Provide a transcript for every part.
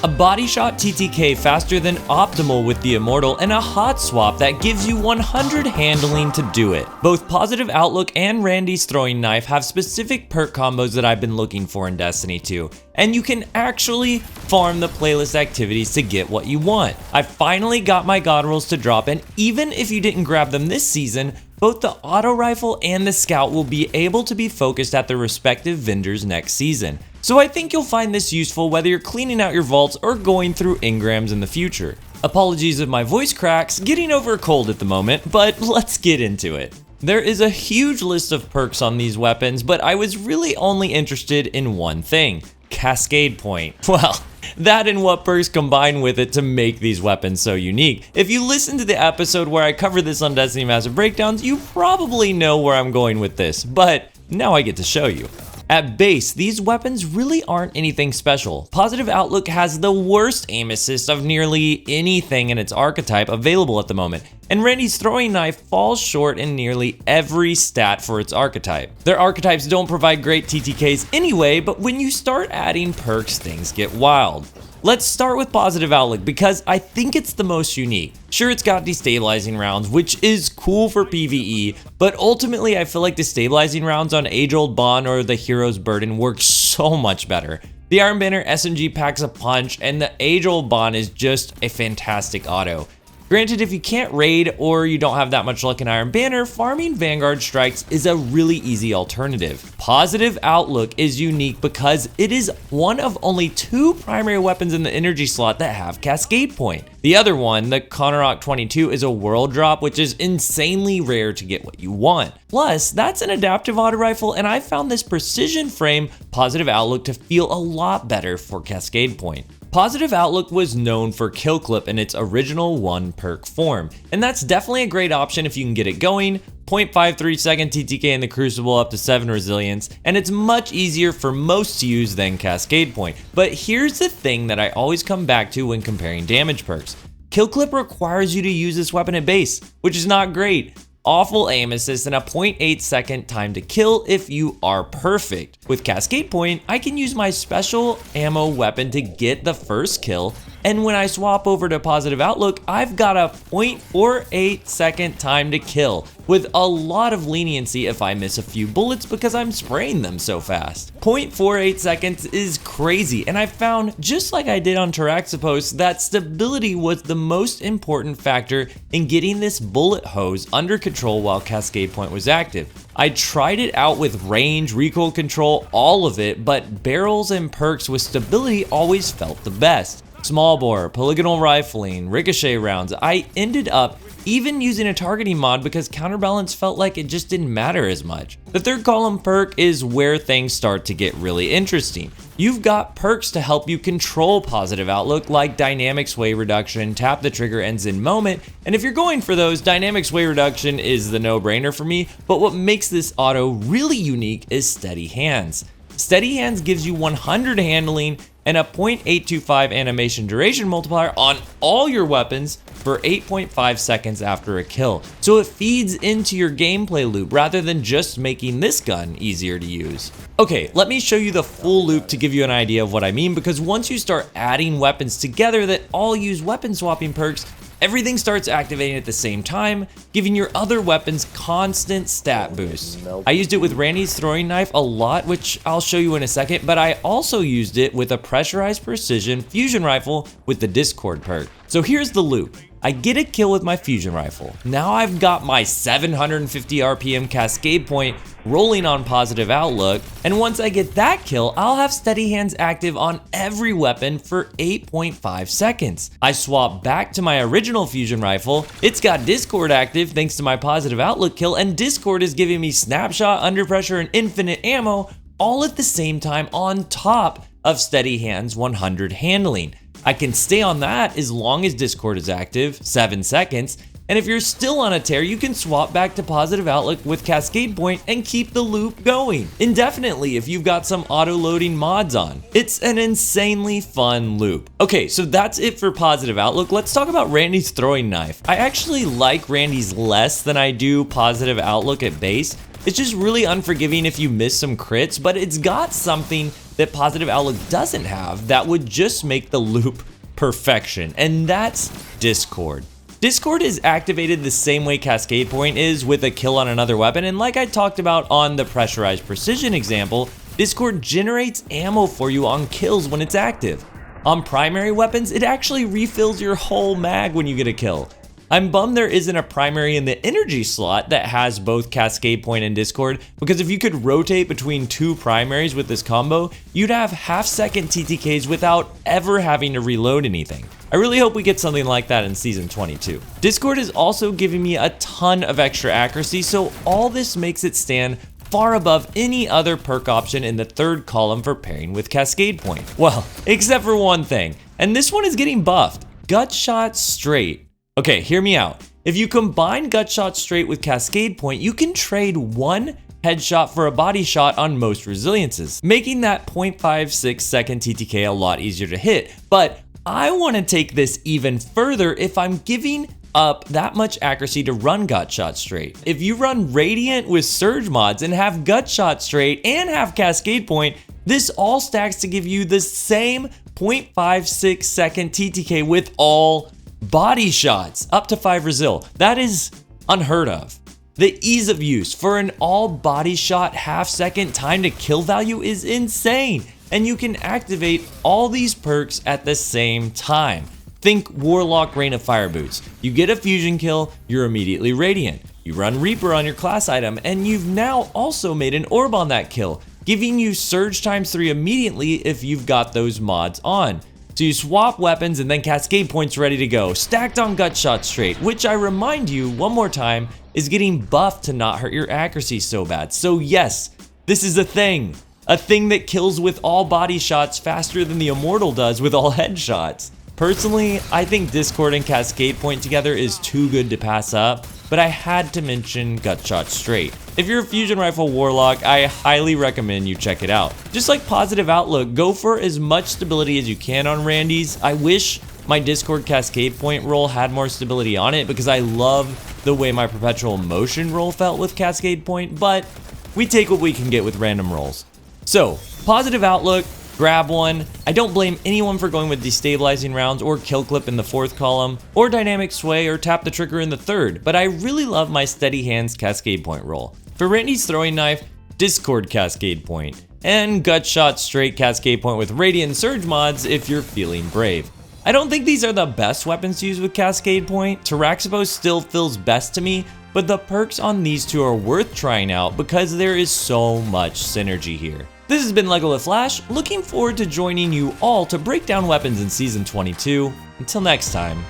A body shot TTK faster than optimal with the Immortal, and a hot swap that gives you 100 handling to do it. Both Positive Outlook and Randy's Throwing Knife have specific perk combos that I've been looking for in Destiny 2, and you can actually farm the playlist activities to get what you want. I finally got my God rolls to drop, and even if you didn't grab them this season, both the auto rifle and the scout will be able to be focused at their respective vendors next season. So I think you'll find this useful whether you're cleaning out your vaults or going through engrams in the future. Apologies if my voice cracks, getting over a cold at the moment, but let's get into it. There is a huge list of perks on these weapons, but I was really only interested in one thing: Cascade Point. Well, that and what perks combine with it to make these weapons so unique. If you listen to the episode where I cover this on Destiny Massive Breakdowns, you probably know where I'm going with this, but now I get to show you. At base, these weapons really aren't anything special. Positive Outlook has the worst aim assist of nearly anything in its archetype available at the moment, and Randy's Throwing Knife falls short in nearly every stat for its archetype. Their archetypes don't provide great TTKs anyway, but when you start adding perks, things get wild. Let's start with Positive Outlook because I think it's the most unique. Sure, it's got destabilizing rounds, which is cool for PvE, but ultimately I feel like destabilizing rounds on Age-Old Bond or the Hero's Burden work so much better. The Iron Banner SMG packs a punch, and the Age-Old Bond is just a fantastic auto. Granted, if you can't raid or you don't have that much luck in Iron Banner, farming Vanguard strikes is a really easy alternative. Positive Outlook is unique because it is one of only 2 primary weapons in the energy slot that have Cascade Point. The other one, the Konarok 22, is a world drop, which is insanely rare to get what you want. Plus, that's an adaptive auto rifle, and I found this precision frame Positive Outlook to feel a lot better for Cascade Point. Positive Outlook was known for Kill Clip in its original 1 perk form, and that's definitely a great option if you can get it going. 0.53 second TTK in the Crucible, up to 7 resilience, and it's much easier for most to use than Cascade Point. But here's the thing that I always come back to when comparing damage perks. Kill Clip requires you to use this weapon at base, which is not great. Awful aim assist and a 0.8 second time to kill if you are perfect. With Cascade Point, I can use my special ammo weapon to get the first kill, and when I swap over to Positive Outlook, I've got a 0.48 second time to kill, with a lot of leniency if I miss a few bullets because I'm spraying them so fast. 0.48 seconds is crazy, and I found, just like I did on Taraxipos, that stability was the most important factor in getting this bullet hose under control while Cascade Point was active. I tried it out with range, recoil control, all of it, but barrels and perks with stability always felt the best. Small bore, polygonal rifling, ricochet rounds. I ended up even using a targeting mod because counterbalance felt like it just didn't matter as much. The third column perk is where things start to get really interesting. You've got perks to help you control Positive Outlook like Dynamic Sway Reduction, Tap the Trigger, and Zen Moment, and if you're going for those, Dynamic Sway Reduction is the no-brainer for me, but what makes this auto really unique is Steady Hands. Steady Hands gives you 100 handling and a 0.825 animation duration multiplier on all your weapons for 8.5 seconds after a kill. So it feeds into your gameplay loop rather than just making this gun easier to use. Okay, let me show you the full loop to give you an idea of what I mean, because once you start adding weapons together that all use weapon swapping perks, everything starts activating at the same time, giving your other weapons constant stat boosts. I used it with Randy's Throwing Knife a lot, which I'll show you in a second, but I also used it with a pressurized precision fusion rifle with the Discord perk. So here's the loop. I get a kill with my fusion rifle. Now I've got my 750 RPM Cascade Point rolling on Positive Outlook, and once I get that kill, I'll have Steady Hands active on every weapon for 8.5 seconds. I swap back to my original fusion rifle. It's got Discord active thanks to my Positive Outlook kill, and Discord is giving me snapshot, under pressure, and infinite ammo all at the same time on top of Steady Hands 100 handling. I can stay on that as long as Discord is active, 7 seconds, and if you're still on a tear, you can swap back to Positive Outlook with Cascade Point and keep the loop going indefinitely if you've got some auto-loading mods on. It's an insanely fun loop. Okay, so that's it for Positive Outlook. Let's talk about Randy's Throwing Knife. I actually like Randy's less than I do Positive Outlook at base. It's just really unforgiving if you miss some crits, but it's got something that Positive Outlook doesn't have that would just make the loop perfection, and that's Discord. Discord is activated the same way Cascade Point is with a kill on another weapon, and like I talked about on the Pressurized Precision example, Discord generates ammo for you on kills when it's active. On primary weapons, it actually refills your whole mag when you get a kill. I'm bummed there isn't a primary in the energy slot that has both Cascade Point and Discord, because if you could rotate between two primaries with this combo, you'd have half-second TTKs without ever having to reload anything. I really hope we get something like that in Season 22. Discord is also giving me a ton of extra accuracy, so all this makes it stand far above any other perk option in the third column for pairing with Cascade Point. Well, except for one thing, and this one is getting buffed, Gutshot Straight. Okay, hear me out. If you combine Gutshot Straight with Cascade Point, you can trade one headshot for a body shot on most resiliences, making that 0.56 second TTK a lot easier to hit. But I want to take this even further if I'm giving up that much accuracy to run Gutshot Straight. If you run Radiant with Surge mods and have Gutshot Straight and have Cascade Point, this all stacks to give you the same 0.56 second TTK with all body shots, up to 5 resil. That is unheard of. The ease of use for an all body shot half-second time to kill value is insane, and you can activate all these perks at the same time. Think Warlock Rain of Fire Boots. You get a fusion kill, you're immediately Radiant. You run Reaper on your class item, and you've now also made an orb on that kill, giving you Surge ×3 immediately if you've got those mods on. So you swap weapons and then Cascade Point's ready to go, stacked on Gutshot Straight, which I remind you one more time is getting buffed to not hurt your accuracy so bad. So yes, this is a thing that kills with all body shots faster than the Immortal does with all headshots. Personally, I think Discord and Cascade Point together is too good to pass up, but I had to mention Gutshot Straight. If you're a Fusion Rifle Warlock, I highly recommend you check it out. Just like Positive Outlook, go for as much stability as you can on Randy's. I wish my Discord Cascade Point roll had more stability on it because I love the way my Perpetual Motion roll felt with Cascade Point, but we take what we can get with random rolls. So, Positive Outlook, grab one. I don't blame anyone for going with destabilizing rounds or kill clip in the fourth column, or dynamic sway or tap the trigger in the third, but I really love my steady hands Cascade Point roll. For Randy's throwing knife, Discord Cascade Point, and Gutshot Straight Cascade Point with Radiant Surge mods if you're feeling brave. I don't think these are the best weapons to use with Cascade Point. Taraxipos still feels best to me, but the perks on these two are worth trying out because there is so much synergy here. This has been LEGO with Flash, looking forward to joining you all to break down weapons in Season 22. Until next time,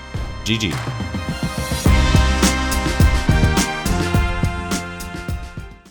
GG.